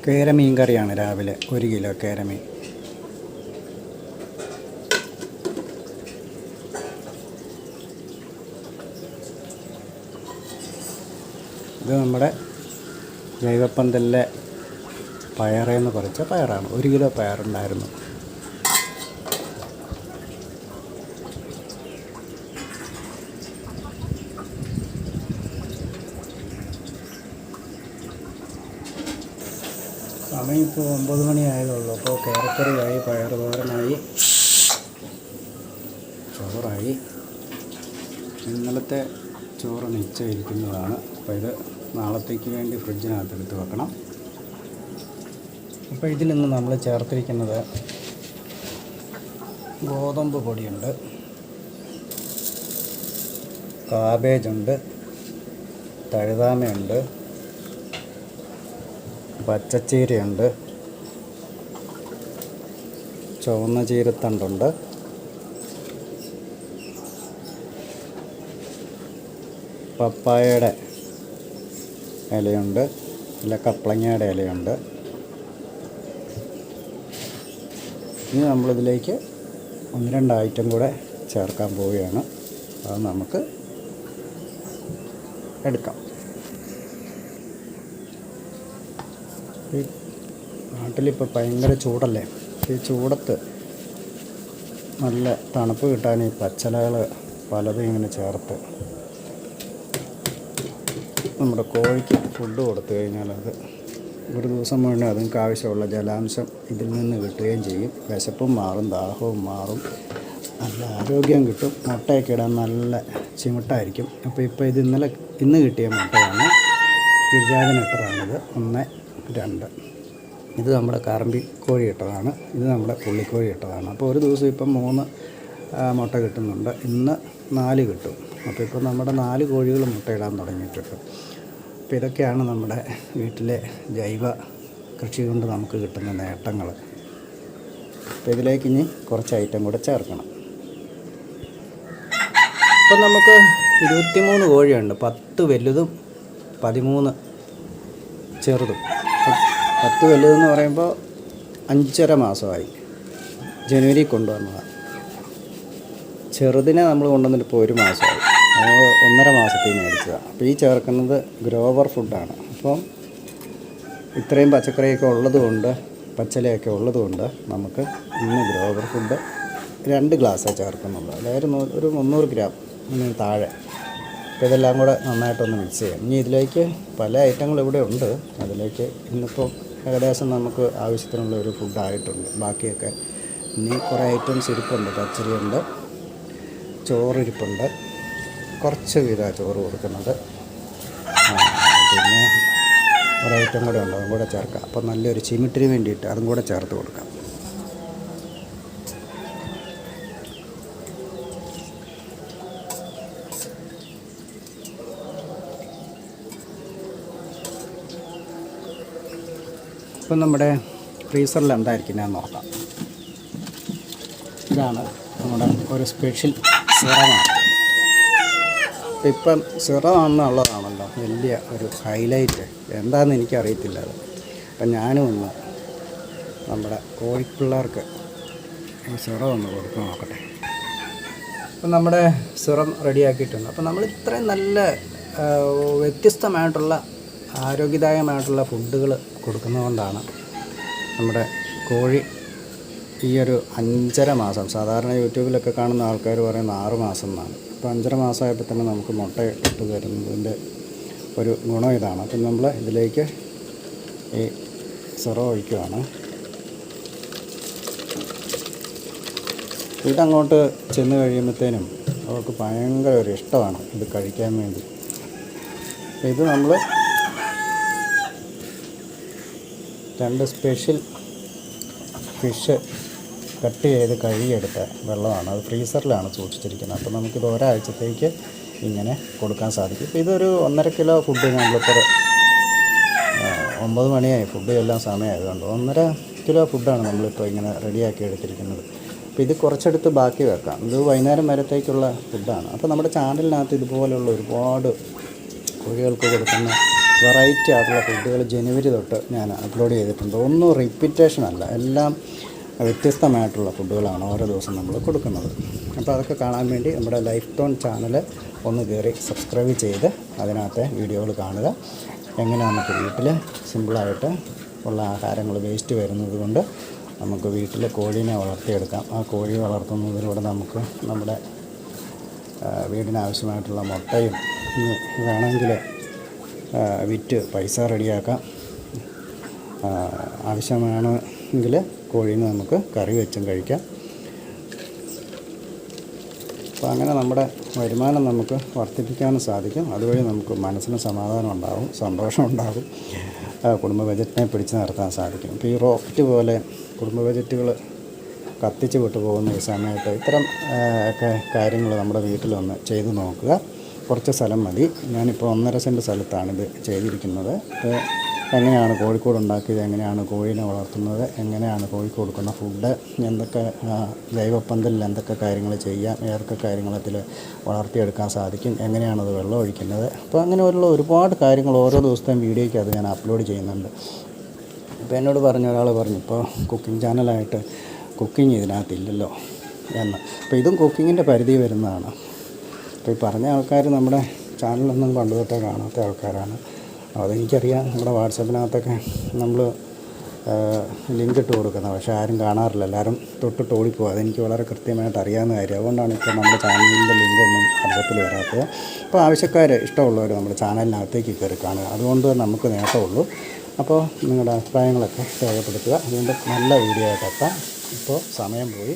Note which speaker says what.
Speaker 1: കേരമീൻ കറിയാണ് രാവിലെ 1 കിലോ കേരമീൻ. ഇത് നമ്മുടെ ജൈവപ്പന്തലിലെ പയറേന്ന് കുറച്ച പയറാണ്. 1 കിലോ പയറുണ്ടായിരുന്നു. സമയം ഇപ്പോൾ 9 മണി ആയതുള്ളൂ. അപ്പോൾ കേരക്കറിയായി, പയർ തോരനായി, ചോറായി. ഇന്നലത്തെ ചോറ് മിച്ചമിരിക്കുന്നതാണ്. അപ്പോൾ ഇത് നാളത്തേക്ക് വേണ്ടി ഫ്രിഡ്ജിനകത്ത് എടുത്ത് വെക്കണം. അപ്പോൾ ഇതിൽ നിന്ന് നമ്മൾ ചേർത്തിരിക്കുന്നത് ഗോതമ്പ് പൊടിയുണ്ട്, കാബേജുണ്ട്, തഴുതാമയുണ്ട്, പച്ചച്ചീരയുണ്ട്, ചുവന്ന ചീരത്തണ്ടുണ്ട്, പപ്പായയുടെ ഇലയുണ്ട്, അല്ല കപ്ലങ്ങയുടെ ഇലയുണ്ട്. ഇനി നമ്മളിതിലേക്ക് 1-2 ഐറ്റം കൂടെ ചേർക്കാൻ പോവുകയാണ്. അത് നമുക്ക് എടുക്കാം. ഈ നാട്ടിലിപ്പോൾ ഭയങ്കര ചൂടല്ലേ. ഈ ചൂടത്ത് നല്ല തണുപ്പ് കിട്ടാൻ ഈ പച്ചിലകൾ പലതും ഇങ്ങനെ ചേർത്ത് നമ്മുടെ കോഴിക്ക് ഫുഡ് കൊടുത്തു കഴിഞ്ഞാൽ അത് ഒരു ദിവസം മുഴുവൻ അതിങ്ങൾക്ക് ആവശ്യമുള്ള ജലാംശം ഇതിൽ നിന്ന് കിട്ടുകയും ചെയ്യും. വിശപ്പും മാറും, ദാഹവും മാറും, നല്ല ആരോഗ്യം കിട്ടും. മുട്ടയൊക്കെ ഇടാൻ നല്ല ചിമിട്ടായിരിക്കും. അപ്പോൾ ഇത് ഇന്ന് കിട്ടിയ മുട്ടയാണ്. ഗിരിരാജനിട്ടതാണിത്. 1, 2. ഇത് നമ്മുടെ കറമ്പി കോഴി ഇട്ടതാണ്. ഇത് നമ്മുടെ പുള്ളിക്കോഴി ഇട്ടതാണ്. അപ്പോൾ ഒരു ദിവസം ഇപ്പം 3 മുട്ട കിട്ടുന്നുണ്ട്. ഇന്ന് 4 കിട്ടും. അപ്പോൾ ഇപ്പോൾ നമ്മുടെ 4 കോഴികൾ മുട്ടയിടാൻ തുടങ്ങിയിട്ടുണ്ട്. അപ്പോൾ ഇതൊക്കെയാണ് നമ്മുടെ വീട്ടിലെ ജൈവ കൃഷി കൊണ്ട് നമുക്ക് കിട്ടുന്ന നേട്ടങ്ങൾ. അപ്പോൾ ഇതിലേക്ക് ഇനി കുറച്ച് ഐറ്റം കൂടെ ചേർക്കണം. ഇപ്പം നമുക്ക് 23 കോഴിയുണ്ട്. 10 വലുതും 13 ചെറുതും. 10 വലുതെന്ന് പറയുമ്പോൾ 5.5 മാസമായി. ജനുവരി കൊണ്ടുവന്നതാണ്. ചെറുതിനെ നമ്മൾ കൊണ്ടുവന്നിട്ട് ഇപ്പോൾ 1 മാസമായി. 1.5 മാസത്തിൽ മേടിച്ചതാണ്. അപ്പോൾ ഈ ചേർക്കുന്നത് ഗ്രോവർ ഫുഡാണ്. അപ്പം ഇത്രയും പച്ചക്കറിയൊക്കെ ഉള്ളതുകൊണ്ട്, പച്ചിലയൊക്കെ ഉള്ളതുകൊണ്ട് നമുക്ക് ഇന്ന് ഗ്രോവർ ഫുഡ് 2 ഗ്ലാസ്സേ ചേർക്കുന്നുള്ളൂ. അതായത് ഒരു 300 ഗ്രാം താഴെ. അപ്പോൾ ഇതെല്ലാം കൂടെ നന്നായിട്ടൊന്ന് മിക്സ് ചെയ്യാം. ഇനി ഇതിലേക്ക് പല ഐറ്റങ്ങൾ ഇവിടെ ഉണ്ട്. അതിലേക്ക് ഇന്നിപ്പോൾ ഏകദേശം നമുക്ക് ആവശ്യത്തിനുള്ള ഒരു ഫുഡായിട്ടുണ്ട്. ബാക്കിയൊക്കെ ഇനി കുറേ ഐറ്റംസ് ഇരിപ്പുണ്ട്. പച്ചരിയുണ്ട്, ചോറിരിപ്പുണ്ട്. കുറച്ച് വീതമാണ് ചോറ് കൊടുക്കുന്നത്. പിന്നെ ഒരൈറ്റം കൂടെ ഉണ്ട്, അതും കൂടെ ചേർക്കാം. അപ്പോൾ നല്ലൊരു ചിമിട്ടിന് വേണ്ടിയിട്ട് അതും കൂടെ ചേർത്ത് കൊടുക്കാം. ഇപ്പം നമ്മുടെ ഫ്രീസറിൽ എന്തായിരിക്കും ഞാൻ നോക്കാം. ഇതാണ് നമ്മുടെ ഒരു സ്പെഷ്യൽ സിറമാണ്. ഇപ്പം സിറമാണെന്നുള്ളതാണല്ലോ വലിയ ഒരു ഹൈലൈറ്റ്. എന്താണെന്ന് എനിക്കറിയത്തില്ല അത്. അപ്പം ഞാനും ഒന്ന് നമ്മുടെ കോഴിപ്പിള്ളേർക്ക് ഈ സിറം ഒന്ന് കൊടുത്ത് നോക്കട്ടെ. അപ്പം നമ്മുടെ സിറം റെഡിയാക്കിയിട്ടുണ്ട്. അപ്പം നമ്മൾ ഇത്രയും നല്ല വ്യത്യസ്തമായിട്ടുള്ള ആരോഗ്യദായകമായിട്ടുള്ള ഫുഡുകൾ കൊടുക്കുന്നതുകൊണ്ടാണ് നമ്മുടെ കോഴി ഈ ഒരു 5.5 മാസം, സാധാരണ യൂട്യൂബിലൊക്കെ കാണുന്ന ആൾക്കാർ പറയുന്ന 6 മാസം എന്നാണ്. അപ്പോൾ 5.5 മാസമായപ്പോൾ തന്നെ നമുക്ക് മുട്ട ഇട്ട് തരുന്നതിൻ്റെ ഒരു ഗുണം ഇതാണ്. അപ്പം നമ്മൾ ഇതിലേക്ക് ഈ സിറം ഒഴിക്കുകയാണ്. ഇതങ്ങോട്ട് ചെന്ന് കഴിയുമ്പോഴത്തേനും അവർക്ക് ഭയങ്കര ഒരു ഇഷ്ടമാണ് ഇത് കഴിക്കാൻ വേണ്ടി. ഇത് നമ്മൾ 2 സ്പെഷ്യൽ ഫിഷ് കട്ട് ചെയ്ത് കഴുകിയെടുത്ത വെള്ളമാണ്. അത് ഫ്രീസറിലാണ് സൂക്ഷിച്ചിരിക്കുന്നത്. അപ്പോൾ നമുക്കിത് ഒരാഴ്ചത്തേക്ക് ഇങ്ങനെ കൊടുക്കാൻ സാധിക്കും. ഇപ്പോൾ ഇതൊരു 1.5 കിലോ ഫുഡ് നമ്മളിപ്പോൾ 9 മണിയായി, ഫുഡ് എല്ലാം സമയമായതുകൊണ്ട് 1.5 കിലോ ഫുഡാണ് നമ്മളിപ്പോൾ ഇങ്ങനെ റെഡിയാക്കി എടുത്തിരിക്കുന്നത്. അപ്പോൾ ഇത് കുറച്ചെടുത്ത് ബാക്കി വെക്കാം. ഇത് വൈകുന്നേരം വരത്തേക്കുള്ള ഫുഡാണ്. അപ്പോൾ നമ്മുടെ ചാനലിനകത്ത് ഇതുപോലെയുള്ള ഒരുപാട് കോഴികൾക്ക് കൊടുക്കുന്ന വെറൈറ്റി ആയിട്ടുള്ള ഫുഡുകൾ ജനുവരി തൊട്ട് ഞാൻ അപ്ലോഡ് ചെയ്തിട്ടുണ്ട്. ഒന്നും റിപ്പീറ്റേഷൻ അല്ല, എല്ലാം വ്യത്യസ്തമായിട്ടുള്ള ഫുഡുകളാണ് ഓരോ ദിവസം നമ്മൾ കൊടുക്കുന്നത്. അപ്പോൾ അതൊക്കെ കാണാൻ വേണ്ടി നമ്മുടെ ലൈഫ് ടോൺ ചാനൽ ഒന്ന് കയറി സബ്സ്ക്രൈബ് ചെയ്ത് അതിനകത്തെ വീഡിയോകൾ കാണുക. എങ്ങനെ നമുക്ക് വീട്ടിൽ സിമ്പിളായിട്ട് ഉള്ള ആഹാരങ്ങൾ വേസ്റ്റ് വരുന്നത് കൊണ്ട് നമുക്ക് വീട്ടിൽ കോഴീനെ വളർത്തിയെടുക്കാം. ആ കോഴി വളർത്തുന്നതിലൂടെ നമുക്ക് നമ്മുടെ വീടിനാവശ്യമായിട്ടുള്ള മുട്ടയും വേണമെങ്കിൽ വിറ്റ് പൈസ റെഡിയാക്കാം. ആവശ്യമാണെങ്കിൽ കോഴീനെ നമുക്ക് കറി വെച്ചും കഴിക്കാം. അപ്പോൾ അങ്ങനെ നമ്മുടെ വരുമാനം നമുക്ക് വർദ്ധിപ്പിക്കാനും സാധിക്കും. അതുവഴി നമുക്ക് മനസ്സിന് സമാധാനം ഉണ്ടാകും, സന്തോഷം ഉണ്ടാകും, കുടുംബ ബജറ്റിനെ പിടിച്ചു നിർത്താൻ സാധിക്കും. ഇപ്പോൾ ഈ റോക്കറ്റ് പോലെ കുടുംബ ബജറ്റുകൾ കത്തിച്ച് വിട്ടു പോകുന്ന ഈ സമയത്ത് ഇത്തരം ഒക്കെ കാര്യങ്ങൾ നമ്മുടെ വീട്ടിലൊന്ന് ചെയ്തു നോക്കുക. കുറച്ച് സ്ഥലം മതി. ഞാനിപ്പോൾ 1.5 സെൻറ്റ് സ്ഥലത്താണിത് ചെയ്തിരിക്കുന്നത്. എങ്ങനെയാണ് കോഴിക്കോട് ഉണ്ടാക്കിയത്, എങ്ങനെയാണ് കോഴീനെ വളർത്തുന്നത്, എങ്ങനെയാണ് കോഴിക്ക് കൊടുക്കുന്ന ഫുഡ്, എന്തൊക്കെ ജൈവപ്പന്തലിൽ എന്തൊക്കെ കാര്യങ്ങൾ ചെയ്യാം, ഏതൊക്കെ കാര്യങ്ങളത്തിൽ വളർത്തിയെടുക്കാൻ സാധിക്കും, എങ്ങനെയാണത് വെള്ളം ഒഴിക്കുന്നത്. അപ്പോൾ അങ്ങനെയുള്ള ഒരുപാട് കാര്യങ്ങൾ ഓരോ ദിവസത്തെയും വീഡിയോയ്ക്ക് അത് ഞാൻ അപ്ലോഡ് ചെയ്യുന്നുണ്ട്. ഇപ്പോൾ എന്നോട് ഒരാൾ പറഞ്ഞു ഇപ്പോൾ കുക്കിംഗ് ചാനലായിട്ട് കുക്കിംഗ് ഇതിനകത്തില്ലല്ലോ എന്ന്. അപ്പോൾ ഇതും കുക്കിങ്ങിൻ്റെ പരിധി വരുന്നതാണ്. അപ്പോൾ ഈ പറഞ്ഞ ആൾക്കാർ നമ്മുടെ ചാനലൊന്നും പണ്ട് തൊട്ടേ കാണാത്ത ആൾക്കാരാണ്. അതെനിക്കറിയാം. നമ്മുടെ വാട്സപ്പിനകത്തൊക്കെ നമ്മൾ ലിങ്ക് ഇട്ട് കൊടുക്കുന്നത്, പക്ഷേ ആരും കാണാറില്ല, എല്ലാവരും തൊട്ടിട്ട് ഓടിപ്പോകും. അതെനിക്ക് വളരെ കൃത്യമായിട്ട് അറിയാവുന്ന കാര്യം. അതുകൊണ്ടാണ് ഇപ്പോൾ നമ്മുടെ ചാനലിൻ്റെ ലിങ്കൊന്നും വാട്സപ്പിൽ വരാത്തത്. അപ്പോൾ ആവശ്യക്കാർ ഇഷ്ടമുള്ളവർ നമ്മുടെ ചാനലിനകത്തേക്ക് കയറി കാണുക, അതുകൊണ്ട് നമുക്ക് നേട്ടമുള്ളൂ. അപ്പോൾ നിങ്ങളുടെ അഭിപ്രായങ്ങളൊക്കെ രേഖപ്പെടുത്തുക. വീണ്ടും നല്ല വീഡിയോ ആയിട്ട് എത്താം. ഇപ്പോൾ സമയം പോയി.